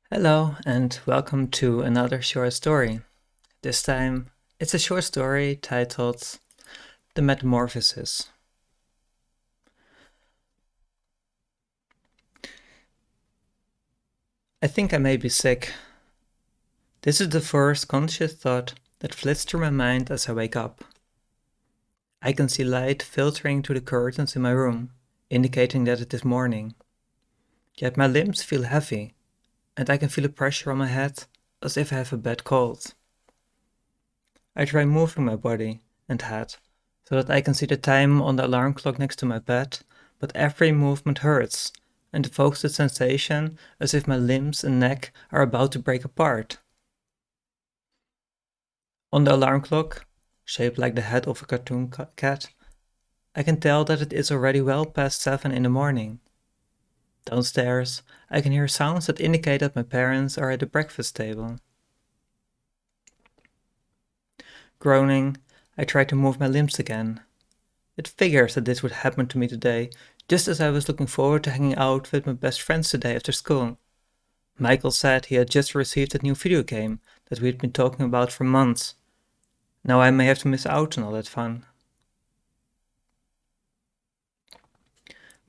Hello, and welcome to another short story. This time, it's a short story titled The Metamorphosis. I think I may be sick. This is the first conscious thought that flits through my mind as I wake up. I can see light filtering through the curtains in my room, indicating that it is morning. Yet my limbs feel heavy, and I can feel a pressure on my head as if I have a bad cold. I try moving my body and head so that I can see the time on the alarm clock next to my bed, but every movement hurts and evokes the sensation as if my limbs and neck are about to break apart. On the alarm clock, shaped like the head of a cartoon cat, I can tell that it is already well past 7 in the morning. Downstairs, I can hear sounds that indicate that my parents are at the breakfast table. Groaning, I try to move my limbs again. It figures that this would happen to me today, just as I was looking forward to hanging out with my best friends today after school. Michael said he had just received a new video game that we had been talking about for months. Now I may have to miss out on all that fun.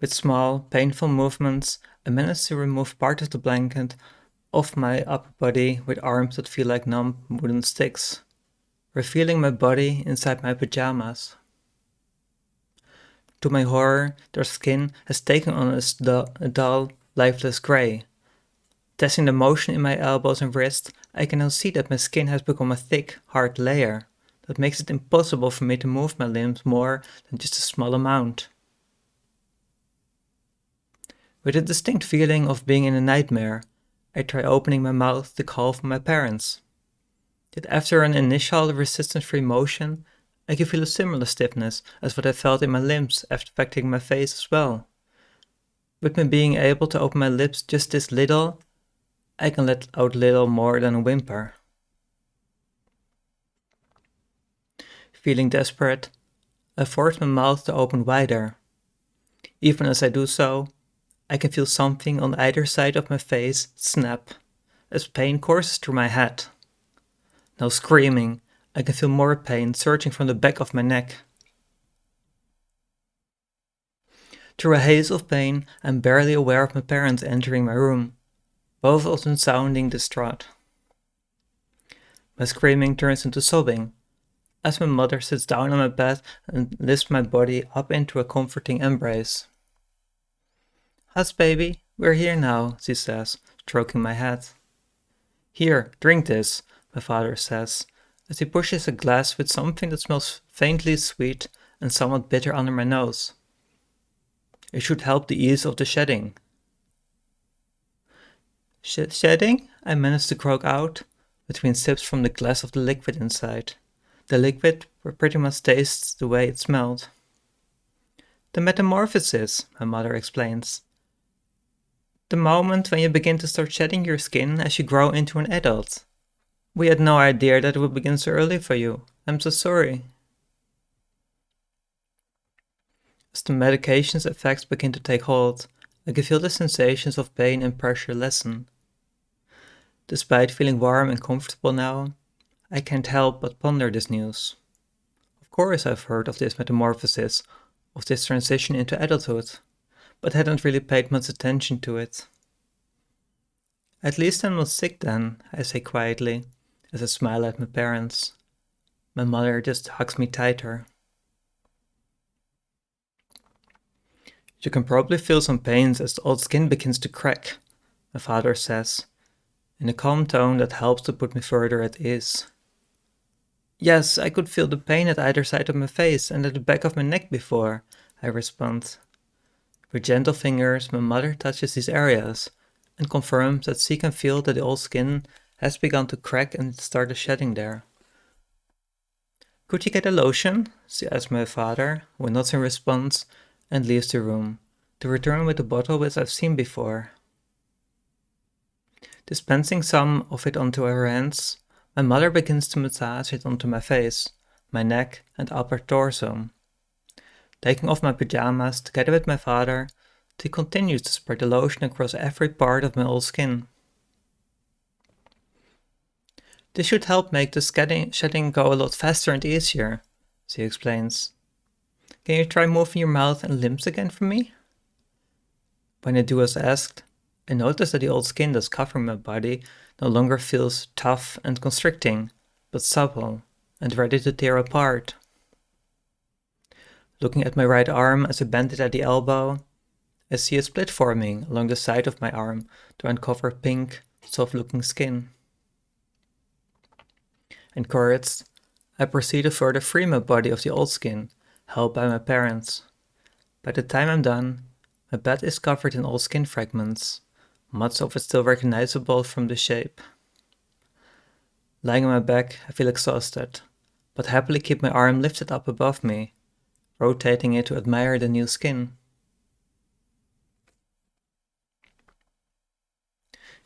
With small, painful movements, I manage to remove part of the blanket off my upper body with arms that feel like numb wooden sticks, revealing my body inside my pajamas. To my horror, their skin has taken on a dull, lifeless gray. Testing the motion in my elbows and wrists, I can now see that my skin has become a thick, hard layer that makes it impossible for me to move my limbs more than just a small amount. With a distinct feeling of being in a nightmare, I try opening my mouth to call for my parents. Yet after an initial resistance-free motion, I can feel a similar stiffness as what I felt in my limbs affecting my face as well. With me being able to open my lips just this little, I can let out little more than a whimper. Feeling desperate, I force my mouth to open wider. Even as I do so, I can feel something on either side of my face snap as pain courses through my head. Now screaming, I can feel more pain surging from the back of my neck. Through a haze of pain, I'm barely aware of my parents entering my room, both of them sounding distraught. My screaming turns into sobbing, as my mother sits down on my bed and lifts my body up into a comforting embrace. "Hush, baby, we're here now," she says, stroking my head. "Here, drink this," my father says, as he pushes a glass with something that smells faintly sweet and somewhat bitter under my nose. It should help the ease of the shedding. Shedding? I managed to croak out, between sips from the glass of the liquid inside. The liquid pretty much tastes the way it smelled. "The metamorphosis," my mother explains. "The moment when you begin to start shedding your skin as you grow into an adult. We had no idea that it would begin so early for you. I'm so sorry." As the medication's effects begin to take hold, I can feel the sensations of pain and pressure lessen. Despite feeling warm and comfortable now, I can't help but ponder this news. Of course I've heard of this metamorphosis, of this transition into adulthood, but hadn't really paid much attention to it. "At least I'm not sick then," I say quietly, as I smile at my parents. My mother just hugs me tighter. "You can probably feel some pains as the old skin begins to crack," my father says, in a calm tone that helps to put me further at ease. "Yes, I could feel the pain at either side of my face and at the back of my neck before," I respond. With gentle fingers, my mother touches these areas and confirms that she can feel that the old skin has begun to crack and started shedding there. "Could you get a lotion?" she asks my father, who nods in response and leaves the room, to return with a bottle which I've seen before. Dispensing some of it onto her hands, my mother begins to massage it onto my face, my neck, and upper torso. Taking off my pajamas together with my father, she continues to spread the lotion across every part of my old skin. This should help make the shedding go a lot faster and easier, she explains. Can you try moving your mouth and lips again for me? When I do as asked, I notice that the old skin that's covering my body no longer feels tough and constricting, but supple and ready to tear apart. Looking at my right arm as I bend it at the elbow, I see a split forming along the side of my arm to uncover pink, soft-looking skin. Encouraged, I proceed to further free my body of the old skin, helped by my parents. By the time I'm done, my bed is covered in old skin fragments, much of it still recognizable from the shape. Lying on my back, I feel exhausted, but happily keep my arm lifted up above me, rotating it to admire the new skin.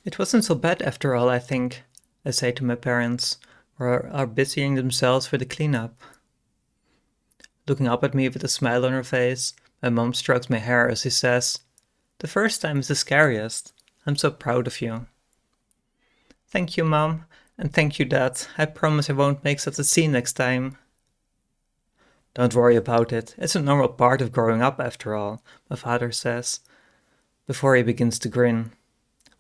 It wasn't so bad after all, I think, I say to my parents, who are busying themselves with the cleanup. Looking up at me with a smile on her face, my mom strokes my hair as she says, "The first time is the scariest. I'm so proud of you." "Thank you, Mom, and thank you, Dad. I promise I won't make such a scene next time." "Don't worry about it. It's a normal part of growing up after all," my father says, before he begins to grin.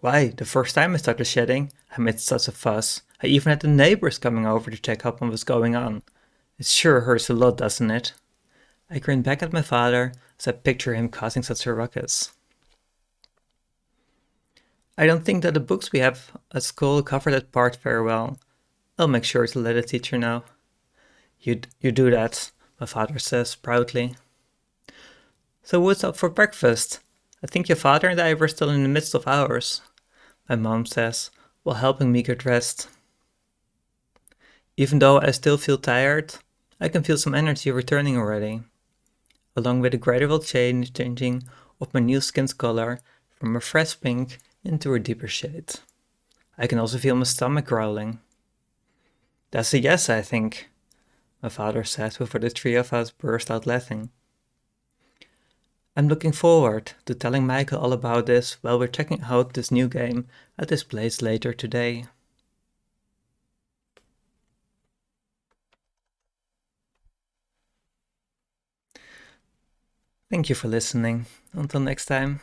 "Why, the first time I started shedding, I made such a fuss. I even had the neighbors coming over to check up on what's going on. It sure hurts a lot, doesn't it?" I grin back at my father as I picture him causing such a ruckus. "I don't think that the books we have at school cover that part very well. I'll make sure to let the teacher know." You do that," my father says proudly. "So what's up for breakfast? I think your father and I were still in the midst of ours," my mom says, while helping me get dressed. Even though I still feel tired, I can feel some energy returning already, along with a gradual changing of my new skin's color from a fresh pink into a deeper shade. I can also feel my stomach growling. "That's a yes, I think," my father says before the three of us burst out laughing. I'm looking forward to telling Michael all about this while we're checking out this new game at his place later today. Thank you for listening. Until next time.